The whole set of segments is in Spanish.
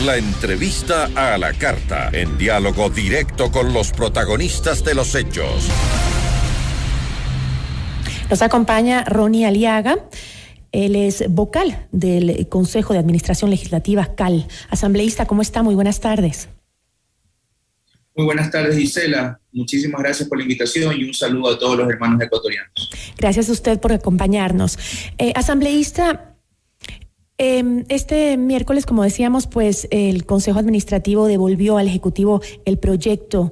La entrevista a la carta, en diálogo directo con los protagonistas de los hechos. Nos acompaña Ronnie Aliaga. Él es vocal del Consejo de Administración Legislativa, CAL. Asambleísta, ¿cómo está? Muy buenas tardes. Muy buenas tardes, Gisela. Muchísimas gracias por la invitación y un saludo a todos los hermanos ecuatorianos. Gracias a usted por acompañarnos. Asambleísta, este miércoles, como decíamos, pues el Consejo Administrativo devolvió al Ejecutivo el proyecto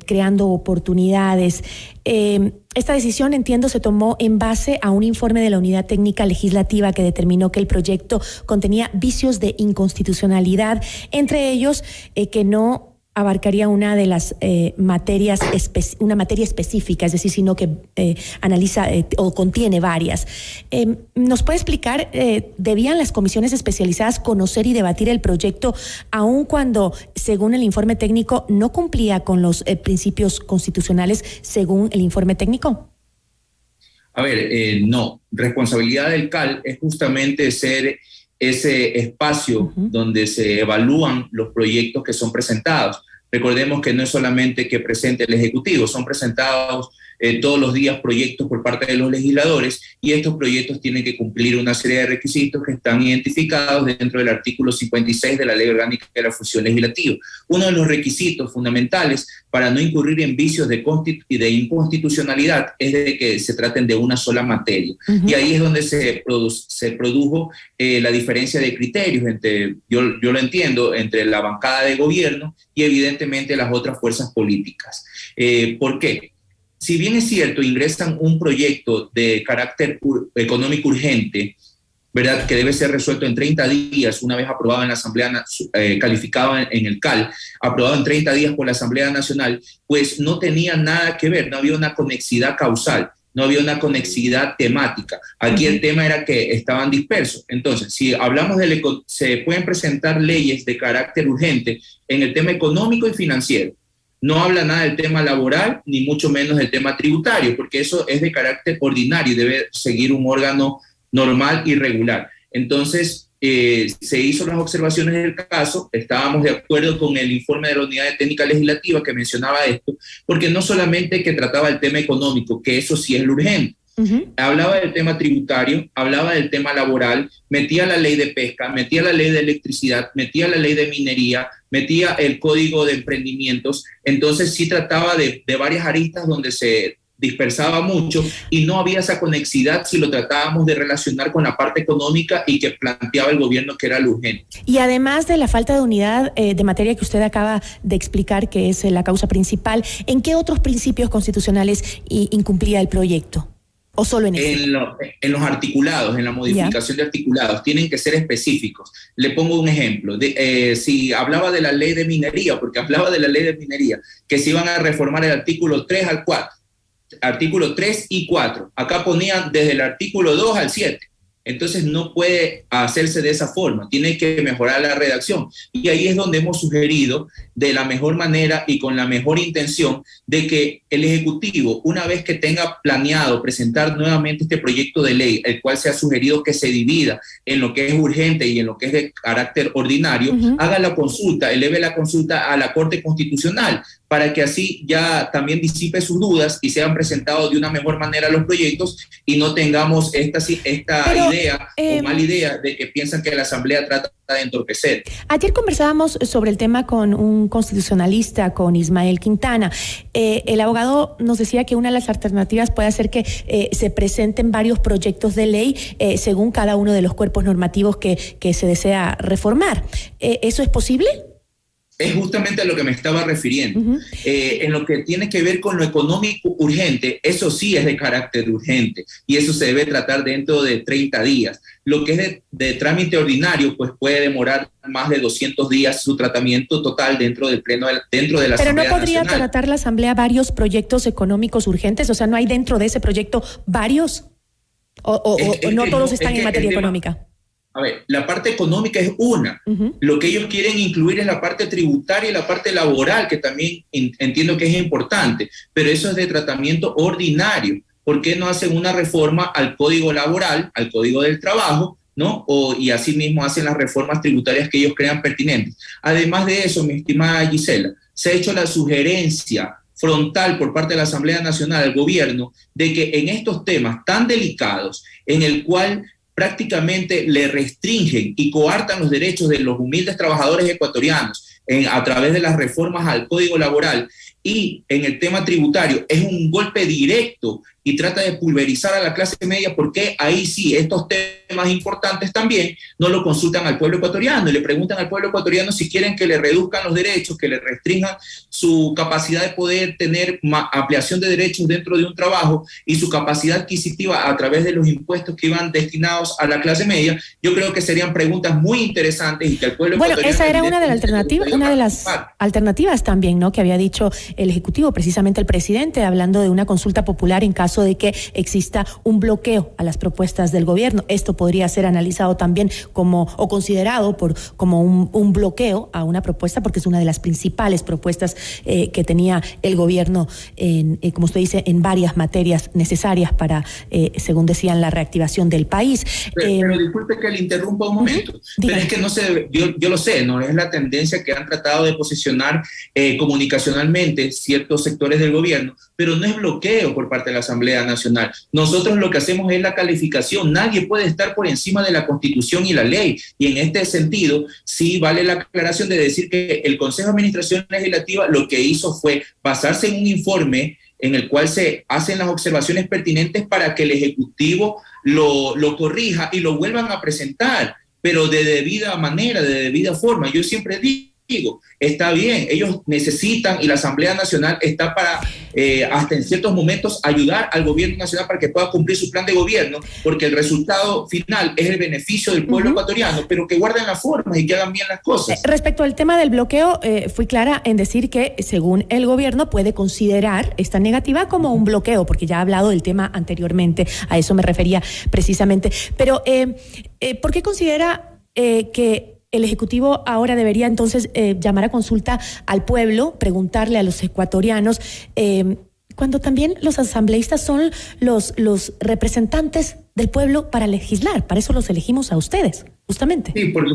Creando Oportunidades. Esta decisión, entiendo, se tomó en base a un informe de la Unidad Técnica Legislativa que determinó que el proyecto contenía vicios de inconstitucionalidad, entre ellos que no abarcaría una de las una materia específica, es decir, sino que analiza o contiene varias. ¿Nos puede explicar, debían las comisiones especializadas conocer y debatir el proyecto, aun cuando, según el informe técnico, no cumplía con los principios constitucionales según el informe técnico? A ver, no. Responsabilidad del CAL es justamente ser ese espacio donde se evalúan los proyectos que son presentados. Recordemos que no es solamente que presente el Ejecutivo, son presentados todos los días proyectos por parte de los legisladores y estos proyectos tienen que cumplir una serie de requisitos que están identificados dentro del artículo 56 de la Ley Orgánica de la Función Legislativa. Uno de los requisitos fundamentales para no incurrir en vicios de inconstitucionalidad es de que se traten de una sola materia. Y ahí es donde se produjo la diferencia de criterios entre, yo lo entiendo, entre la bancada de gobierno y evidentemente las otras fuerzas políticas. ¿Por qué? Si bien es cierto, ingresan un proyecto de carácter económico urgente, ¿verdad?, que debe ser resuelto en 30 días, una vez aprobado en la Asamblea, calificado en el CAL, aprobado en 30 días por la Asamblea Nacional, pues no tenía nada que ver, no había una conexidad causal, no había una conexidad temática. Aquí el tema era que estaban dispersos. Entonces, si hablamos se pueden presentar leyes de carácter urgente en el tema económico y financiero. No habla nada del tema laboral, ni mucho menos del tema tributario, porque eso es de carácter ordinario y debe seguir un órgano normal y regular. Entonces, se hizo las observaciones del caso, estábamos de acuerdo con el informe de la Unidad Técnica Legislativa que mencionaba esto, porque no solamente que trataba el tema económico, que eso sí es lo urgente, hablaba del tema tributario, hablaba del tema laboral, metía la ley de pesca, metía la ley de electricidad, metía la ley de minería, metía el código de emprendimientos. Entonces sí trataba de varias aristas donde se dispersaba mucho y no había esa conexidad si lo tratábamos de relacionar con la parte económica y que planteaba el gobierno que era lo urgente. Y además de la falta de unidad de materia que usted acaba de explicar, que es la causa principal, ¿en qué otros principios constitucionales incumplía el proyecto? ¿O solo en eso? En los articulados, en la modificación de articulados, tienen que ser específicos. Le pongo un ejemplo. Si hablaba de la ley de minería, porque hablaba de la ley de minería, que se iban a reformar el artículo 3 al 4, artículo 3 y 4. Acá ponían desde el artículo 2 al 7. Entonces no puede hacerse de esa forma, tiene que mejorar la redacción. Y ahí es donde hemos sugerido de la mejor manera y con la mejor intención de que el Ejecutivo, una vez que tenga planeado presentar nuevamente este proyecto de ley, el cual se ha sugerido que se divida en lo que es urgente y en lo que es de carácter ordinario, haga la consulta, eleve la consulta a la Corte Constitucional, para que así ya también disipe sus dudas y sean presentados de una mejor manera los proyectos y no tengamos esta idea o mala idea de que piensan que la Asamblea trata de entorpecer. Ayer conversábamos sobre el tema con un constitucionalista, con Ismael Quintana. El abogado nos decía que una de las alternativas puede ser que se presenten varios proyectos de ley según cada uno de los cuerpos normativos que se desea reformar. ¿Eso es posible? Es justamente a lo que me estaba refiriendo. En lo que tiene que ver con lo económico urgente, eso sí es de carácter urgente y eso se debe tratar dentro de 30 días. Lo que es de trámite ordinario, pues puede demorar más de 200 días su tratamiento total dentro del pleno, dentro de la Asamblea Nacional. ¿Pero no podría tratar la Asamblea varios proyectos económicos urgentes? O sea, ¿no hay dentro de ese proyecto varios? ¿O no todos están en materia económica? A ver, la parte económica es una. Lo que ellos quieren incluir es la parte tributaria y la parte laboral, que también entiendo que es importante, pero eso es de tratamiento ordinario. ¿Por qué no hacen una reforma al Código Laboral, al Código del Trabajo, ¿no? Y asimismo hacen las reformas tributarias que ellos crean pertinentes. Además de eso, mi estimada Gisela, se ha hecho la sugerencia frontal por parte de la Asamblea Nacional al gobierno de que en estos temas tan delicados, en el cual prácticamente le restringen y coartan los derechos de los humildes trabajadores ecuatorianos a través de las reformas al Código Laboral y en el tema tributario, es un golpe directo y trata de pulverizar a la clase media, porque ahí sí, estos temas importantes también no lo consultan al pueblo ecuatoriano y le preguntan al pueblo ecuatoriano si quieren que le reduzcan los derechos, que le restrinjan su capacidad de poder tener ampliación de derechos dentro de un trabajo y su capacidad adquisitiva a través de los impuestos que iban destinados a la clase media. Yo creo que serían preguntas muy interesantes y que el pueblo ecuatoriano... Esa era una de las alternativas también, ¿no?, que había dicho el Ejecutivo, precisamente el presidente, hablando de una consulta popular en caso de que exista un bloqueo a las propuestas del gobierno. Esto podría ser analizado también o considerado como un bloqueo a una propuesta, porque es una de las principales propuestas que tenía el gobierno, como usted dice, en varias materias necesarias para, según decían, la reactivación del país. Pero disculpe que le interrumpa un momento, pero es que no sé, yo lo sé, no es la tendencia que han tratado de posicionar comunicacionalmente ciertos sectores del gobierno, pero no es bloqueo por parte de la Asamblea Nacional. Nosotros lo que hacemos es la calificación. Nadie puede estar por encima de la Constitución y la ley. Y en este sentido, sí vale la aclaración de decir que el Consejo de Administración Legislativa lo que hizo fue basarse en un informe en el cual se hacen las observaciones pertinentes para que el Ejecutivo lo corrija y lo vuelvan a presentar, pero de debida manera, de debida forma. Yo siempre digo, está bien, ellos necesitan y la Asamblea Nacional está para, hasta en ciertos momentos, ayudar al gobierno nacional para que pueda cumplir su plan de gobierno, porque el resultado final es el beneficio del pueblo ecuatoriano, pero que guarden las formas y que hagan bien las cosas. Respecto al tema del bloqueo, fui clara en decir que, según el gobierno, puede considerar esta negativa como un bloqueo, porque ya ha hablado del tema anteriormente, a eso me refería precisamente. Pero, ¿por qué considera que el Ejecutivo ahora debería entonces llamar a consulta al pueblo, preguntarle a los ecuatorianos, cuando también los asambleístas son los representantes del pueblo para legislar? Para eso los elegimos a ustedes, justamente. Sí, por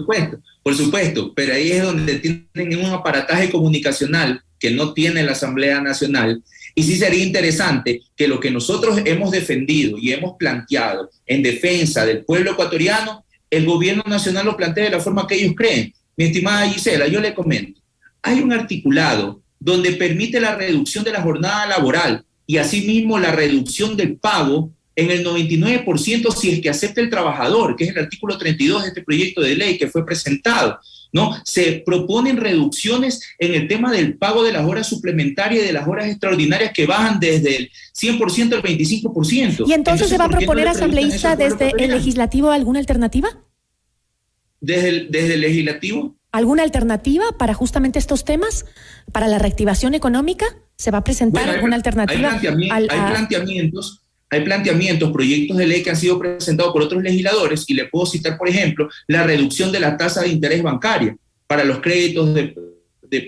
supuesto, pero ahí es donde tienen un aparataje comunicacional que no tiene la Asamblea Nacional. Y sí sería interesante que lo que nosotros hemos defendido y hemos planteado en defensa del pueblo ecuatoriano, el gobierno nacional lo plantea de la forma que ellos creen. Mi estimada Gisela, yo le comento, hay un articulado donde permite la reducción de la jornada laboral y asimismo la reducción del pago en el 99% si es que acepta el trabajador, que es el artículo 32 de este proyecto de ley que fue presentado, ¿no? Se proponen reducciones en el tema del pago de las horas suplementarias y de las horas extraordinarias que bajan desde el 100% al 25%. ¿Y entonces se va a proponer, asambleísta, desde el legislativo alguna alternativa? ¿Desde el legislativo? ¿Alguna alternativa para justamente estos temas? ¿Para la reactivación económica? ¿Se va a presentar alguna alternativa? Hay planteamientos, proyectos de ley que han sido presentados por otros legisladores, y le puedo citar, por ejemplo, la reducción de la tasa de interés bancaria para los créditos de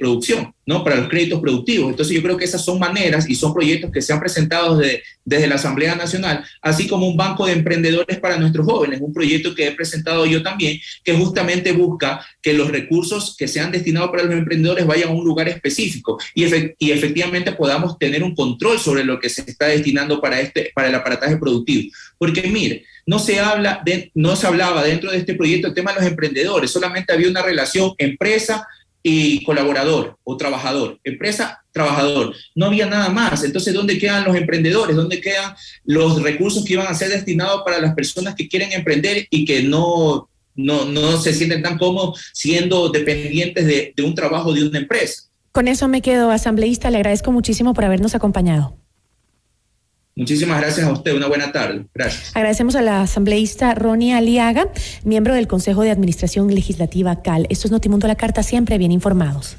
producción, ¿no? Para los créditos productivos. Entonces yo creo que esas son maneras y son proyectos que se han presentado desde la Asamblea Nacional, así como un banco de emprendedores para nuestros jóvenes, un proyecto que he presentado yo también, que justamente busca que los recursos que sean destinados para los emprendedores vayan a un lugar específico y efectivamente podamos tener un control sobre lo que se está destinando para el aparataje productivo. Porque mire, no se hablaba dentro de este proyecto el tema de los emprendedores, solamente había una relación empresa y colaborador o trabajador, empresa, trabajador, no había nada más. Entonces, ¿dónde quedan los emprendedores? ¿Dónde quedan los recursos que iban a ser destinados para las personas que quieren emprender y que no se sienten tan cómodos siendo dependientes de un trabajo de una empresa? Con eso me quedo, asambleísta, le agradezco muchísimo por habernos acompañado. Muchísimas gracias a usted, una buena tarde. Gracias. Agradecemos a la asambleísta Ronnie Aliaga, miembro del Consejo de Administración Legislativa CAL. Esto es Notimundo a la Carta, siempre bien informados.